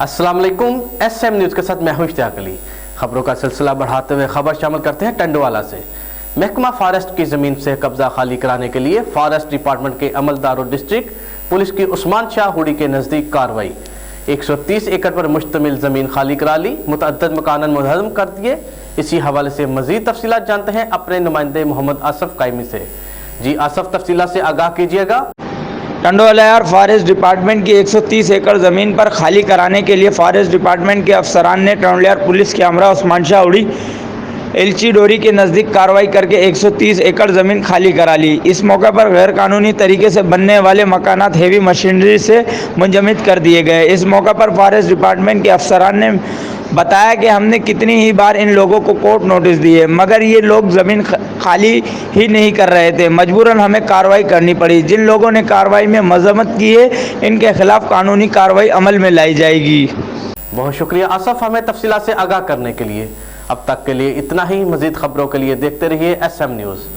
अस्सलाम वालेकुम। SM news के साथ मैं हूं इश्तियाक अली। खबरों का सिलसिला बढ़ाते हुए खबर शामिल करते हैं टंडवाला से। महकमा फॉरेस्ट की ज़मीन से कब्जा खाली कराने के लिए फॉरेस्ट डिपार्टमेंट के अमलदार और डिस्ट्रिक्ट पुलिस की उस्मान शाह हुडी के नज़दीक कार्रवाई। 130 एकड़ पर मुश्तमिल ज़मीन खाली करा ली, मुतअद्दिद मकानन मुनहदम कर दिए। इसी हवाले से मज़ीद तफसीलात जानते हैं अपने नुमाइंदे मोहम्मद आसफ कायमी से। जी आसफ, तफसीलात से आगाह कीजिएगा। टंडवाला फॉरेस्ट डिपार्टमेंट की 130 एकड़ ज़मीन पर खाली कराने के लिए फॉरेस्ट डिपार्टमेंट के अफसरान ने टंडवाला पुलिस के हमरा उस्मान शाह हुडी एलची डोरी के नज़दीक कार्रवाई करके 130 एकड़ ज़मीन खाली करा ली। इस मौके पर गैर कानूनी तरीके से बनने वाले मकानात हेवी मशीनरी से मुंजमद कर दिए गए। इस मौके पर फॉरेस्ट डिपार्टमेंट के अफसरान ने बताया कि हमने कितनी ही बार इन लोगों को कोर्ट नोटिस दिए, मगर ये लोग ज़मीन खाली ही नहीं कर रहे थे। मजबूरन हमें कार्रवाई करनी पड़ी। जिन लोगों ने कार्रवाई में मजम्मत की है, इनके खिलाफ कानूनी कार्रवाई अमल में लाई जाएगी। बहुत शुक्रिया आसफ, हमें तफसीलात से आगाह करने के लिए। अब तक के लिए इतना ही। मज़ीद खबरों के लिए देखते रहिए SM न्यूज़।